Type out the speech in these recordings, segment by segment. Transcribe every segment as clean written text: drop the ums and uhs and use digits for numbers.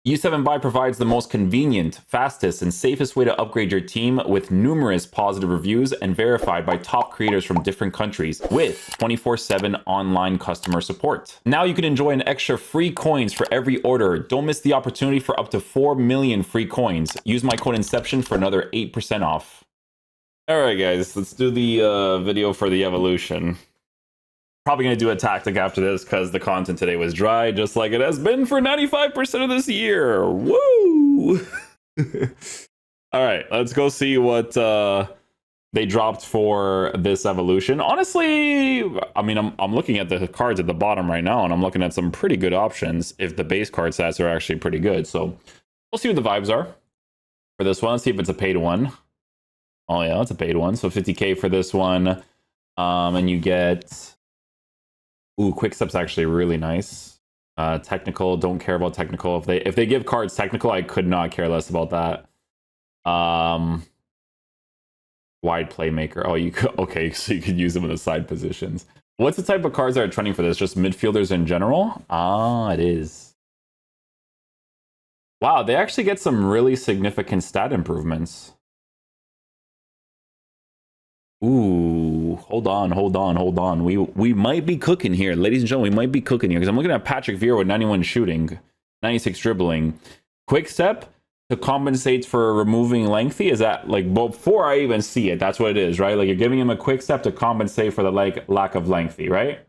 U7 Buy provides the most convenient, fastest, and safest way to upgrade your team with numerous positive reviews and verified by top creators from different countries with 24/7 online customer support. Now you can enjoy an extra free coins for every order. Don't miss the opportunity for up to 4 million free coins. Use my code Inception for another 8% off. All right, guys, let's do the video for the evolution. Probably going to do a tactic after this because the content today was dry, just like it has been for 95% of this year. Woo! All right, let's go see what they dropped for this evolution. Honestly, I mean, I'm looking at the cards at the bottom right now, and I'm looking at some pretty good options if the base card stats are actually pretty good. So we'll see what the vibes are for this one. Let's see if it's a paid one. Oh, yeah, it's a paid one. So 50K for this one. And you get... Ooh, quick step's actually really nice. Technical, don't care about technical. If they give cards technical, I could not care less about that. Wide playmaker. Oh, you could, okay, so you could use them in the side positions. What's the type of cards that are trending for this? Just midfielders in general? Ah, it is. Wow, they actually get some really significant stat improvements. Ooh, hold on. We might be cooking here, ladies and gentlemen. We might be cooking here because I'm looking at Patrick Vieira with 91 shooting, 96 dribbling, quick step to compensate for removing lengthy. Is that like before I even see it? That's what it is, right? Like you're giving him a quick step to compensate for the lack of lengthy, right?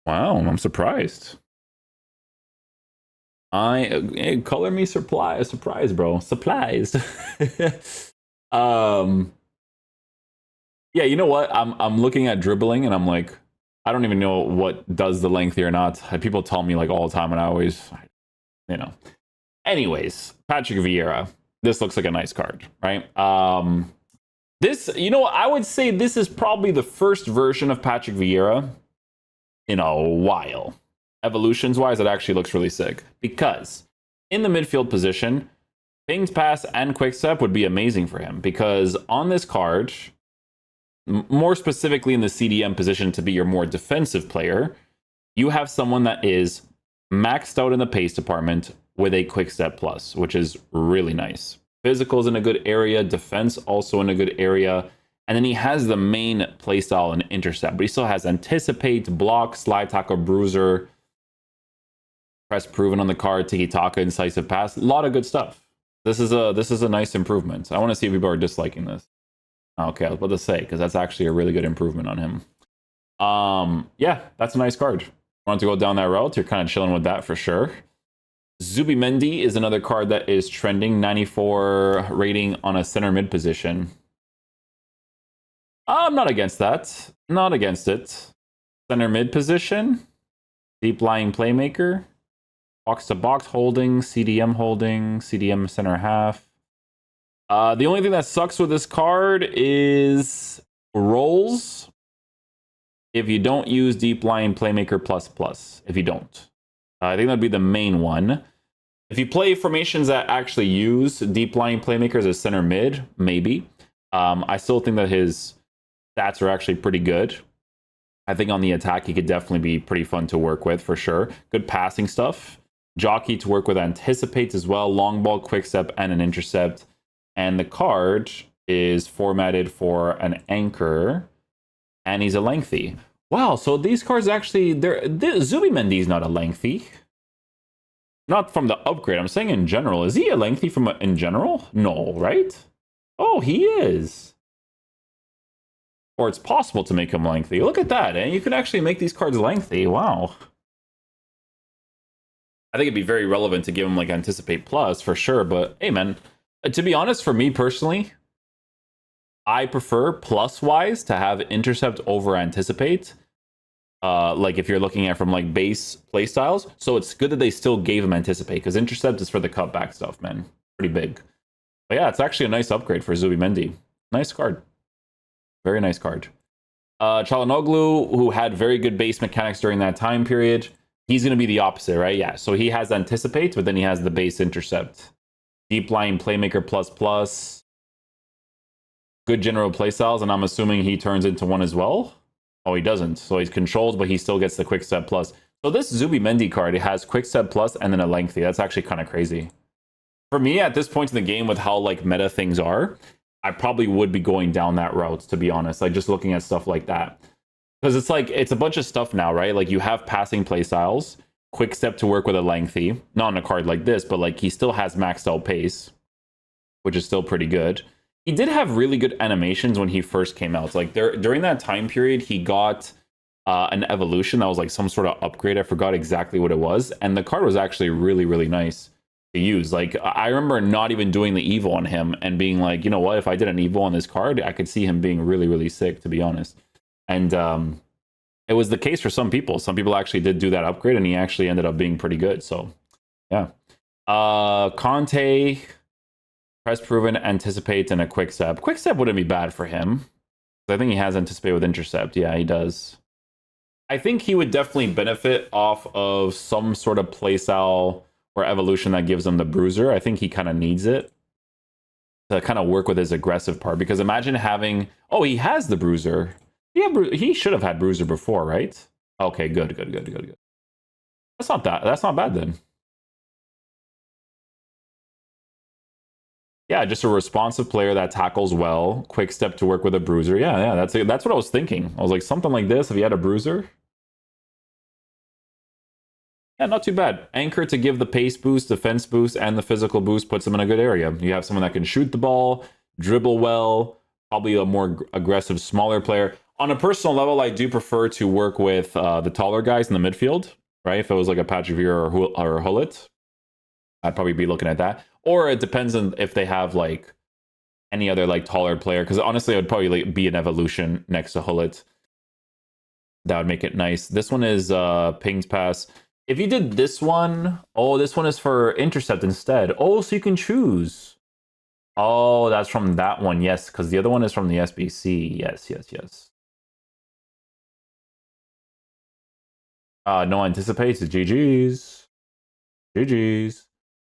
Wow, I'm surprised. Color me surprise, bro. Surprised. Yeah, you know what? I'm looking at dribbling and I'm like, I don't even know what does the lengthy or not. People tell me like all the time, and I always, you know. Anyways, Patrick Vieira. This looks like a nice card, right? This, you know, I would say this is probably the first version of Patrick Vieira in a while. Evolutions wise, it actually looks really sick because in the midfield position, pings, pass, and quick step would be amazing for him because on this card, more specifically in the CDM position to be your more defensive player, you have someone that is maxed out in the pace department with a quick step plus, which is really nice. Physical's in a good area, defense also in a good area. And then he has the main playstyle and intercept, but he still has anticipate, block, slide tackle, bruiser, press proven on the card, tiki-taka, incisive pass. A lot of good stuff. This is a nice improvement. I want to see if people are disliking this. Okay, I was about to say, because that's actually a really good improvement on him. Yeah, that's a nice card. Want to go down that route? You're kind of chilling with that for sure. Zubimendi is another card that is trending, 94 rating on a center mid position. I'm not against that. Not against it. Center mid position. Deep lying playmaker. Box to box holding. CDM center half. The only thing that sucks with this card is rolls. If you don't use deep lying playmaker plus. If you don't. I think that'd be the main one. If you play formations that actually use deep lying playmakers as center mid, maybe. I still think that his stats are actually pretty good. I think on the attack, he could definitely be pretty fun to work with for sure. Good passing stuff. Jockey to work with anticipates as well. Long ball, quick step, and an intercept. And the card is formatted for an anchor. And he's a lengthy. Wow, so these cards actually... Zubimendi is not a lengthy. Not from the upgrade. I'm saying in general. Is he a lengthy from in general? No, right? Oh, he is. Or it's possible to make him lengthy. Look at that, and you can actually make these cards lengthy. Wow. I think it'd be very relevant to give him like Anticipate Plus for sure, but hey man, to be honest, for me personally, I prefer plus-wise to have Intercept over Anticipate. Like if you're looking at from like base playstyles. So it's good that they still gave him Anticipate, because Intercept is for the cutback stuff, man. Pretty big. But yeah, it's actually a nice upgrade for Zubimendi. Nice card. Very nice card. Çalhanoğlu, who had very good base mechanics during that time period, he's going to be the opposite, right? Yeah, so he has Anticipate, but then he has the base Intercept. Deep Lying Playmaker ++. Good general playstyles, and I'm assuming he turns into one as well. Oh, he doesn't. So he's controlled, but he still gets the quick step plus. So this Zubimendi card, it has quick step plus and then a lengthy. That's actually kind of crazy. For me, at this point in the game, with how like meta things are, I probably would be going down that route, to be honest. Like just looking at stuff like that. Because it's like, it's a bunch of stuff now, right? Like you have passing play styles, quick step to work with a lengthy, not on a card like this, but like he still has maxed out pace, which is still pretty good. He did have really good animations when he first came out. Like during that time period, he got an evolution that was like some sort of upgrade. I forgot exactly what it was. And the card was actually really, really nice to use. Like I remember not even doing the evo on him and being like, you know what, if I did an evo on this card, I could see him being really, really sick, to be honest. And it was the case for some people. Some people actually did do that upgrade, and he actually ended up being pretty good. So, yeah. Kante, press proven, anticipate, and a quick step. Quick step wouldn't be bad for him. I think he has anticipate with intercept. Yeah, he does. I think he would definitely benefit off of some sort of playstyle or evolution that gives him the bruiser. I think he kind of needs it to kind of work with his aggressive part. Because imagine having... Oh, he has the bruiser. Yeah, he should have had bruiser before, right? Okay, good. That's not bad then. Yeah, just a responsive player that tackles well, quick step to work with a bruiser. Yeah, that's what I was thinking. I was like, something like this if he had a bruiser. Yeah, not too bad. Anchor to give the pace boost, defense boost, and the physical boost puts him in a good area. You have someone that can shoot the ball, dribble well, probably a more aggressive, smaller player. On a personal level, I do prefer to work with the taller guys in the midfield, right? If it was like a Patrick Vieira or Hullet, I'd probably be looking at that. Or it depends on if they have like any other like taller player. Because honestly, it would probably be an evolution next to Hullet. That would make it nice. This one is pings pass. If you did this one, oh, this one is for intercept instead. Oh, so you can choose. Oh, that's from that one. Yes, because the other one is from the SBC. Yes. No anticipates. GG's.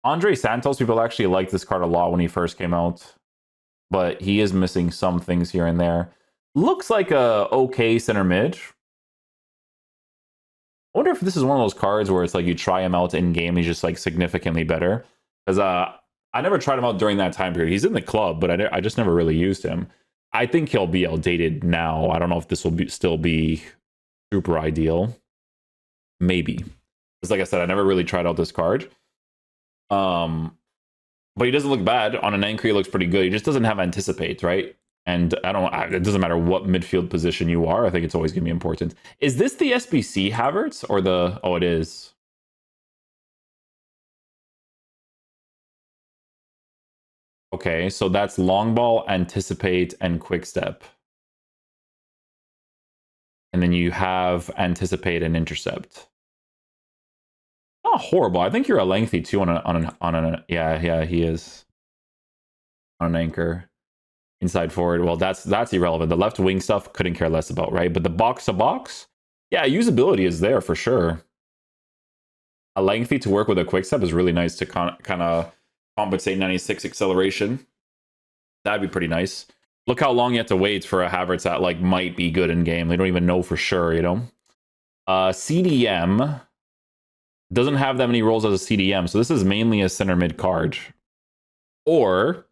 Andre Santos, people actually liked this card a lot when he first came out. But he is missing some things here and there. Looks like a okay center mid. I wonder if this is one of those cards where it's like you try him out in game, he's just like significantly better. Because I never tried him out during that time period. He's in the club, but I just never really used him. I think he'll be outdated now. I don't know if this will still be super ideal. Maybe. Because like I said, I never really tried out this card. But he doesn't look bad. On an anchor, he looks pretty good. He just doesn't have anticipate, right? And it doesn't matter what midfield position you are. I think it's always going to be important. Is this the SBC Havertz or the... Oh, it is. Okay, so that's long ball, anticipate, and quick step. And then you have anticipate and intercept. Not horrible. I think you're a lengthy too on an yeah, he is on an anchor. Inside forward. Well, that's irrelevant. The left wing stuff couldn't care less about, right? But the box to box, yeah, usability is there for sure. A lengthy to work with a quick step is really nice to kind of compensate 96 acceleration. That'd be pretty nice. Look how long you have to wait for a Havertz that like might be good in game. They don't even know for sure, you know. CDM doesn't have that many roles as a CDM, so this is mainly a center mid card. Or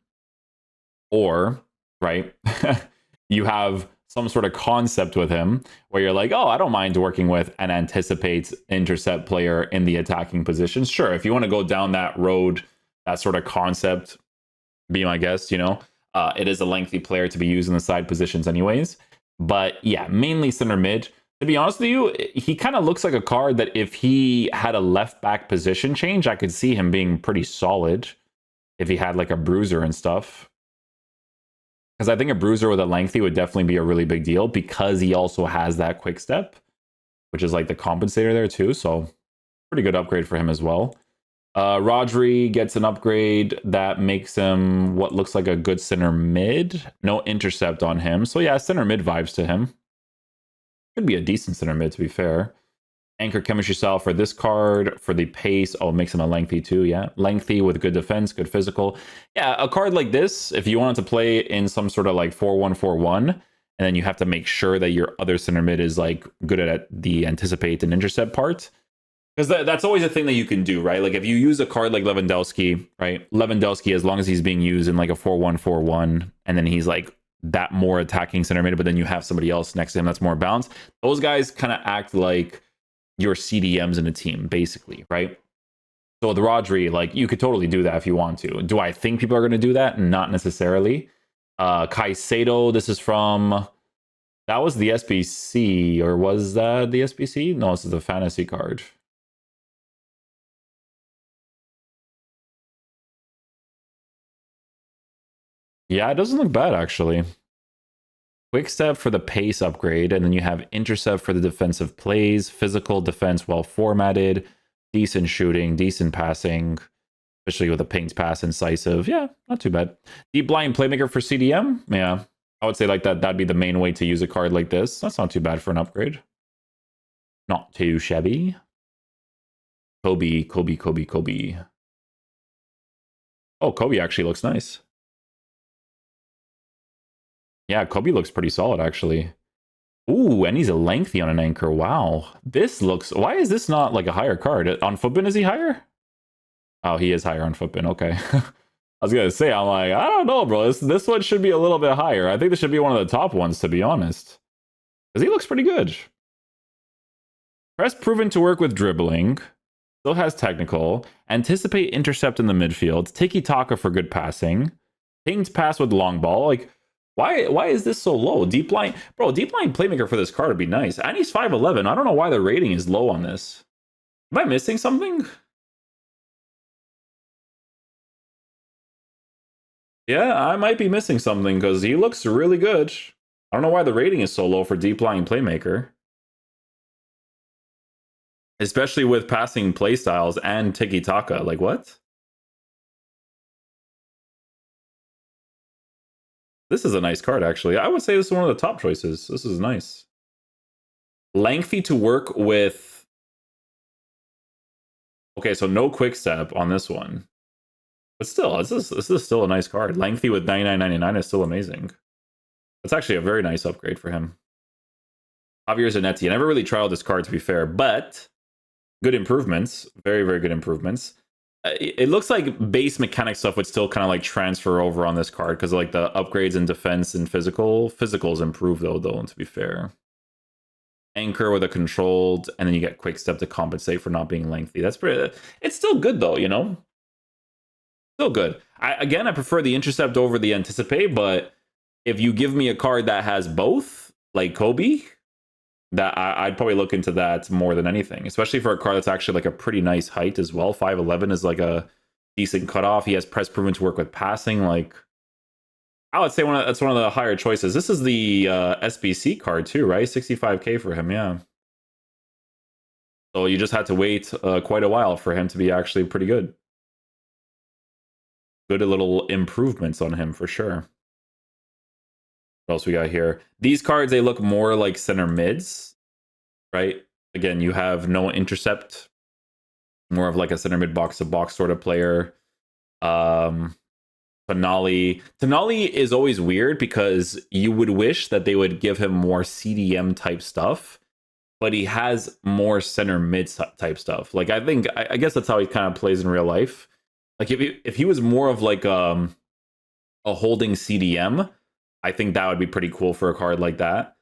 right, you have some sort of concept with him where you're like, oh, I don't mind working with an anticipates intercept player in the attacking positions. Sure, if you want to go down that road, that sort of concept, be my guest, you know. It is a lengthy player to be used in the side positions anyways. But yeah, mainly center mid. To be honest with you, he kind of looks like a card that if he had a left back position change, I could see him being pretty solid if he had like a bruiser and stuff. Because I think a bruiser with a lengthy would definitely be a really big deal because he also has that quick step, which is like the compensator there too. So pretty good upgrade for him as well. Rodri gets an upgrade that makes him what looks like a good center mid. No intercept on him. So yeah, center mid vibes to him. Could be a decent center mid, to be fair. Anchor chemistry style for this card. For the pace, oh, it makes him a lengthy too, yeah. Lengthy with good defense, good physical. Yeah, a card like this, if you wanted to play in some sort of like 4-1-4-1, and then you have to make sure that your other center mid is like good at the anticipate and intercept part. Because that's always a thing that you can do, right? Like if you use a card like Lewandowski, right? Lewandowski, as long as he's being used in like a 4-1-4-1, and then he's like that more attacking center mid, but then you have somebody else next to him that's more balanced. Those guys kind of act like your CDMs in a team, basically, right? So with Rodri, like you could totally do that if you want to. Do I think people are going to do that? Not necessarily. Caicedo, this is from... That was the SBC, or was that the SBC? No, this is the fantasy card. Yeah, it doesn't look bad, actually. Quick step for the pace upgrade, and then you have intercept for the defensive plays, physical defense well formatted, decent shooting, decent passing, especially with a pinged pass, incisive. Yeah, not too bad. Deep line playmaker for CDM. Yeah, I would say like that'd be the main way to use a card like this. That's not too bad for an upgrade. Not too shabby. Kobe. Oh, Kobe actually looks nice. Yeah, Kobe looks pretty solid, actually. Ooh, and he's a lengthy on an anchor. Wow. This looks... Why is this not like a higher card? On Footbin, is he higher? Oh, he is higher on Footbin. Okay. I was going to say, I'm like, I don't know, bro. This one should be a little bit higher. I think this should be one of the top ones, to be honest. Because he looks pretty good. Press proven to work with dribbling. Still has technical. Anticipate intercept in the midfield. Tiki-taka for good passing. Pinged pass with long ball. Like... Why is this so low? Deep line, bro, deep line playmaker for this card would be nice. And he's 5'11". I don't know why the rating is low on this. Am I missing something? Yeah, I might be missing something because he looks really good. I don't know why the rating is so low for deep line playmaker. Especially with passing playstyles and tiki-taka. Like, what? This is a nice card, actually. I would say this is one of the top choices. This is nice. Lengthy to work with. Okay, so no quick step on this one. But still, this is still a nice card. Lengthy with 99.99 is still amazing. That's actually a very nice upgrade for him. Javier Zanetti. I never really trialed this card, to be fair, but good improvements. Very, very good improvements. It looks like base mechanic stuff would still kind of like transfer over on this card because like the upgrades in defense and physicals improve though, to be fair. Anchor with a controlled, and then you get quick step to compensate for not being lengthy. That's pretty... It's still good though, you know? Still good. I prefer the intercept over the anticipate, but if you give me a card that has both, like Kobe, that I'd probably look into that more than anything, especially for a card that's actually like a pretty nice height as well. 5'11" is like a decent cutoff. He has press proven to work with passing. Like, I would say that's one of the higher choices. This is the SBC card too, right? 65k for him, yeah. So you just had to wait quite a while for him to be actually pretty good. Good little improvements on him for sure. What else we got here? These cards, they look more like center mids, right? Again, you have no intercept, more of like a center mid box to box sort of player. Tonali is always weird because you would wish that they would give him more CDM type stuff, but he has more center mid type stuff. Like I guess that's how he kind of plays in real life. Like if he was more of like a holding CDM, I think that would be pretty cool for a card like that.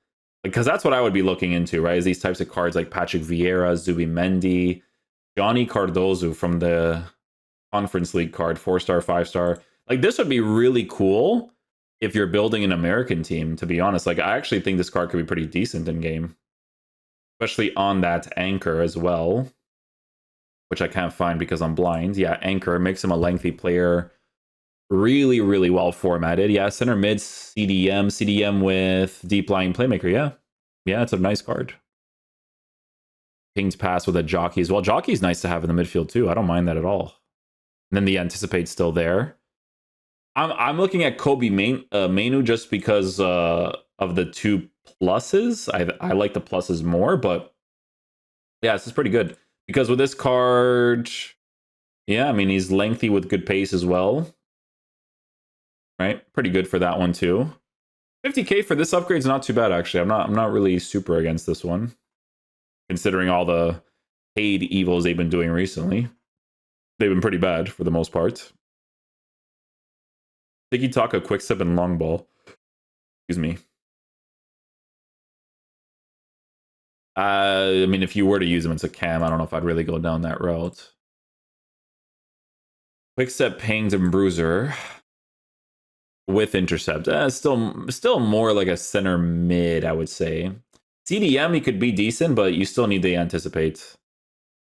Because that's what I would be looking into, right? Is these types of cards like Patrick Vieira, Zubimendi, Johnny Cardozo from the Conference League card, 4-star, 5-star. Like this would be really cool if you're building an American team, to be honest. Like I actually think this card could be pretty decent in game. Especially on that anchor as well. Which I can't find because I'm blind. Yeah, anchor makes him a lengthy player. Really, really well formatted. Yeah, center mid, CDM with deep line playmaker. Yeah, it's a nice card. Pinged pass with a jockey as well. Jockey's nice to have in the midfield too. I don't mind that at all. And then the anticipate's still there. I'm looking at Kobe Mainoo just because of the 2 pluses. I like the pluses more, but yeah, this is pretty good. Because with this card, yeah, I mean, he's lengthy with good pace as well. Right? Pretty good for that one too. 50k for this upgrade is not too bad, actually. I'm not really super against this one, considering all the paid evils they've been doing recently. They've been pretty bad for the most part. Tiki Taka, quick step, and long ball. Excuse me. I mean, if you were to use him as a cam, I don't know if I'd really go down that route. Quick step, pings, and bruiser with intercept. Still more like a center mid, I would say. CDM, he could be decent, but you still need to anticipate.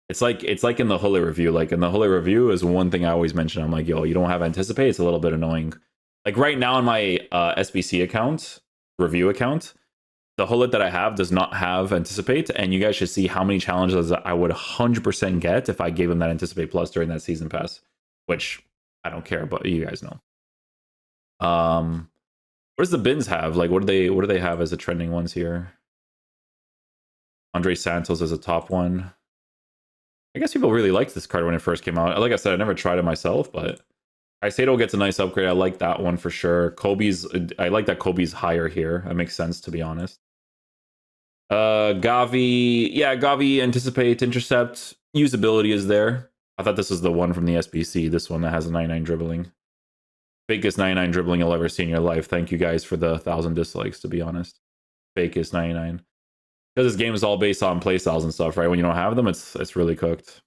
It's like in the Hulley review. Like in the Hulley review is one thing I always mention. I'm like, yo, you don't have anticipate. It's a little bit annoying. Like right now on my SBC account, review account, the Hullet that I have does not have anticipate, and you guys should see how many challenges I would 100% get if I gave him that anticipate plus during that season pass, which I don't care, but you guys know. What does the bins have? Like, what do they have as the trending ones here? Andre Santos as a top one. I guess people really liked this card when it first came out. Like I said, I never tried it myself, but Caicedo gets a nice upgrade. I like that one for sure. I like that Kobe's higher here. That makes sense, to be honest. Gavi, yeah, Gavi, anticipate, intercept, usability is there. I thought this was the one from the SBC, this one that has a 99 dribbling. Fakest 99 dribbling you'll ever see in your life. Thank you guys for the 1,000 dislikes, to be honest. Fakest 99. Because this game is all based on playstyles and stuff, right? When you don't have them, it's really cooked.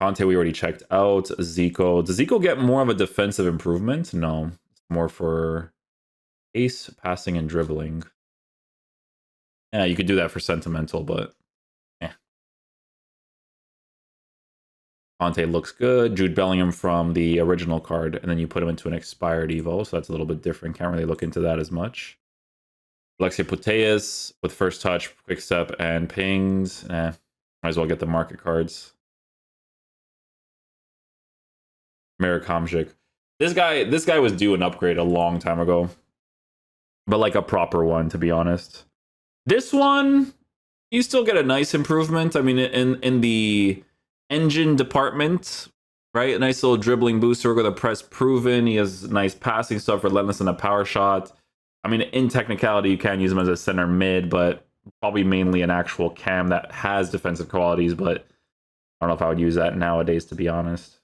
Kante, we already checked out. Zico. Does Zico get more of a defensive improvement? No. It's more for ace, passing, and dribbling. Yeah, you could do that for sentimental, but yeah. Kante looks good. Jude Bellingham from the original card, and then you put him into an expired Evo, so that's a little bit different. Can't really look into that as much. Alexia Putellas with first touch, quick step, and pings. Might as well get the market cards. Marek Hamsik. This guy was due an upgrade a long time ago, but like a proper one, to be honest. This one, you still get a nice improvement. I mean, in the engine department, right? A nice little dribbling booster with a press proven. He has nice passing stuff, relentless in a power shot. I mean, in technicality, you can use him as a center mid, but probably mainly an actual cam that has defensive qualities, but I don't know if I would use that nowadays, to be honest.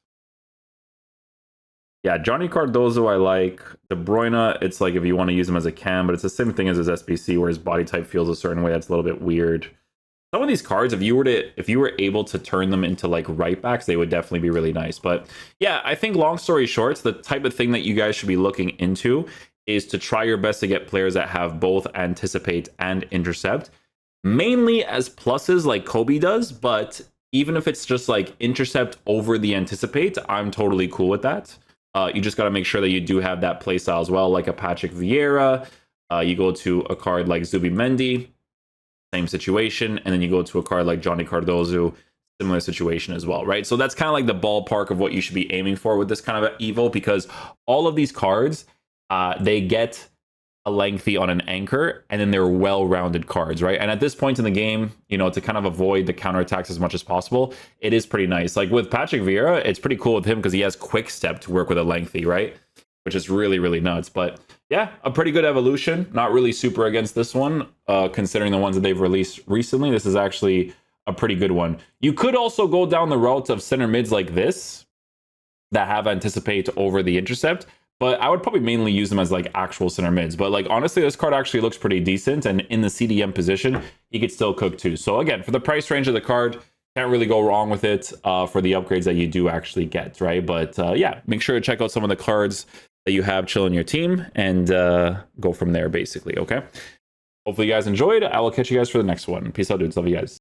Yeah, Johnny Cardozo I like. De Bruyne, it's like if you want to use him as a cam, but it's the same thing as his SBC, where his body type feels a certain way that's a little bit weird. Some of these cards, if you were able to turn them into like right backs, they would definitely be really nice. But yeah, I think long story short, the type of thing that you guys should be looking into is to try your best to get players that have both anticipate and intercept, mainly as pluses like Kobe does, but even if it's just like intercept over the anticipate, I'm totally cool with that. You just got to make sure that you do have that playstyle as well, like a Patrick Vieira. You go to a card like Zubimendi, same situation, and then you go to a card like Johnny Cardozo, similar situation as well, right? So that's kind of like the ballpark of what you should be aiming for with this kind of Evo, because all of these cards, they get a lengthy on an anchor, and then they're well-rounded cards, right? And at this point in the game, you know, to kind of avoid the counterattacks as much as possible, it is pretty nice. Like with Patrick Vieira, it's pretty cool with him because he has quick step to work with a lengthy, right? Which is really, really nuts. But yeah, a pretty good evolution. Not really super against this one, considering the ones that they've released recently. This is actually a pretty good one. You could also go down the route of center mids like this that have anticipate over the intercept, but I would probably mainly use them as like actual center mids. But like honestly, this card actually looks pretty decent, and in the CDM position, he could still cook too. So again, for the price range of the card, can't really go wrong with it for the upgrades that you do actually get, right? But yeah, make sure to check out some of the cards that you have chilling your team and go from there, basically, okay? Hopefully you guys enjoyed. I will catch you guys for the next one. Peace out, dudes. Love you guys.